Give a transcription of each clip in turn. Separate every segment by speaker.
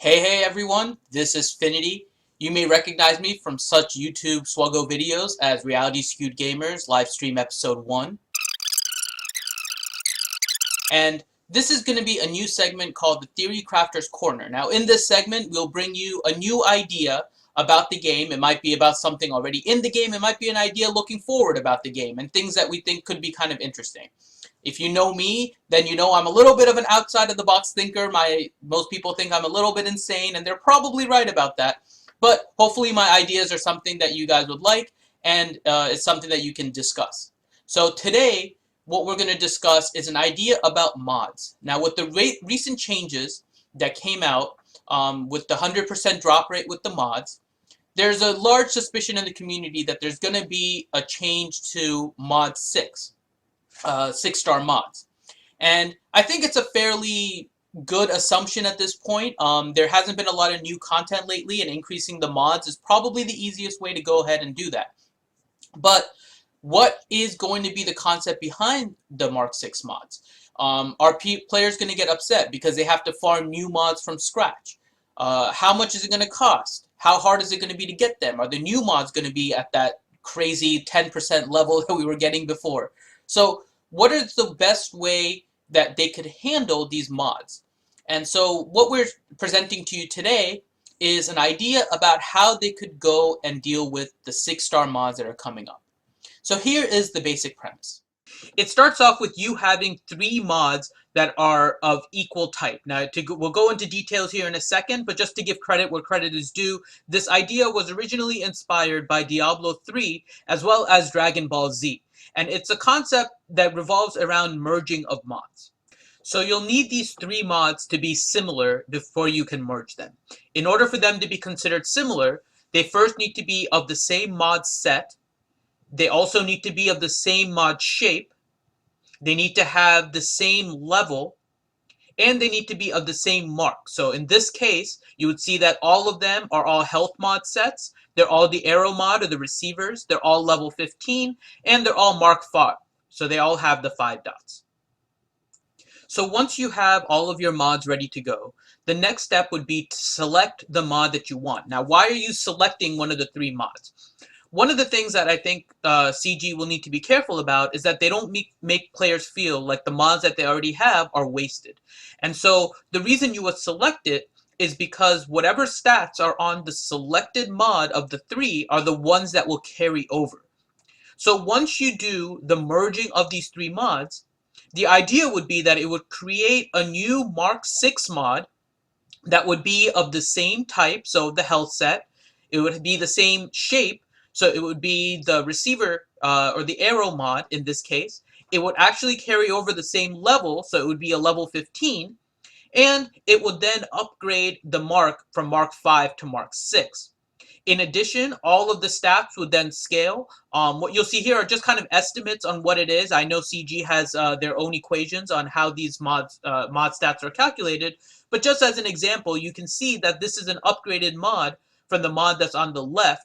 Speaker 1: Hey everyone, this is Finity. You may recognize me from such YouTube SWGOH videos as Reality Skewed Gamers Livestream Episode 1. And this is going to be a new segment called the Theory Crafter's Corner. Now in this segment, we'll bring you a new idea about the game. It might be about something already in the game. It might be an idea looking forward about the game and things that we think could be kind of interesting. If you know me, then you know I'm a little bit of an outside-of-the-box thinker. Most people think I'm a little bit insane, and they're probably right about that. But hopefully my ideas are something that you guys would like, and it's something that you can discuss. So today, what we're going to discuss is an idea about mods. Now, with the recent changes that came out with the 100% drop rate with the mods, there's a large suspicion in the community that there's going to be a change to mod 6. 6-star mods. And I think it's a fairly good assumption at this point. There hasn't been a lot of new content lately, and increasing the mods is probably the easiest way to go ahead and do that. But what is going to be the concept behind the Mark 6 mods? Are players going to get upset because they have to farm new mods from scratch? How much is it going to cost? How hard is it going to be to get them? Are the new mods going to be at that crazy 10% level that we were getting before? So what is the best way that they could handle these mods? And so what we're presenting to you today is an idea about how they could go and deal with the 6-star mods that are coming up. So here is the basic premise. It starts off with you having 3 mods that are of equal type. Now, we'll go into details here in a second, but just to give credit where credit is due, this idea was originally inspired by Diablo 3 as well as Dragon Ball Z. And it's a concept that revolves around merging of mods. So you'll need these 3 mods to be similar before you can merge them. In order for them to be considered similar, they first need to be of the same mod set. They also need to be of the same mod shape. They need to have the same level, and they need to be of the same mark. So in this case, you would see that all of them are all health mod sets. They're all the arrow mod or the receivers. They're all level 15, and they're all mark 5. So they all have the 5 dots. So once you have all of your mods ready to go, the next step would be to select the mod that you want. Now, why are you selecting one of the 3 mods? One of the things that I think CG will need to be careful about is that they don't make players feel like the mods that they already have are wasted. And so the reason you would select it is because whatever stats are on the selected mod of the 3 are the ones that will carry over. So once you do the merging of these 3 mods, the idea would be that it would create a new Mark 6 mod that would be of the same type, so the health set. It would be the same shape. So it would be the receiver or the arrow mod in this case. It would actually carry over the same level, so it would be a level 15. And it would then upgrade the mark from mark 5 to mark 6. In addition, all of the stats would then scale. What you'll see here are just kind of estimates on what it is. I know CG has their own equations on how these mod stats are calculated. But just as an example, you can see that this is an upgraded mod from the mod that's on the left.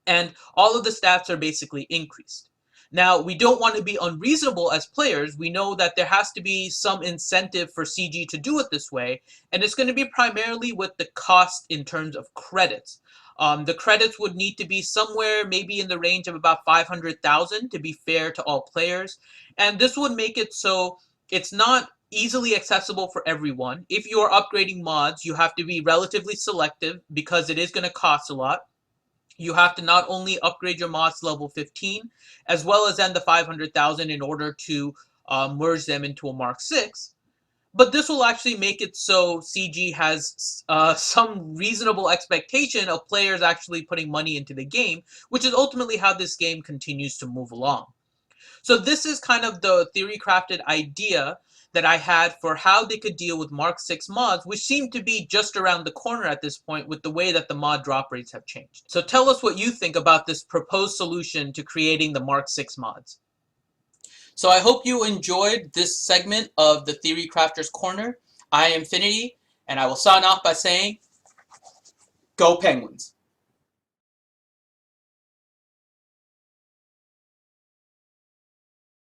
Speaker 1: And all of the stats are basically increased. Now, we don't want to be unreasonable as players. We know that there has to be some incentive for CG to do it this way, and it's going to be primarily with the cost in terms of credits. The credits would need to be somewhere maybe in the range of about 500,000 to be fair to all players, and this would make it so it's not easily accessible for everyone. If you are upgrading mods, you have to be relatively selective because it is going to cost a lot. You have to not only upgrade your mods to level 15, as well as then the 500,000 in order to merge them into a Mark 6. But this will actually make it so CG has some reasonable expectation of players actually putting money into the game, which is ultimately how this game continues to move along. So this is kind of the theory crafted idea that I had for how they could deal with Mark 6 mods, which seem to be just around the corner at this point with the way that the mod drop rates have changed. So tell us what you think about this proposed solution to creating the Mark 6 mods. So I hope you enjoyed this segment of the Theory Crafter's Corner. I am Finity, and I will sign off by saying, Go Penguins!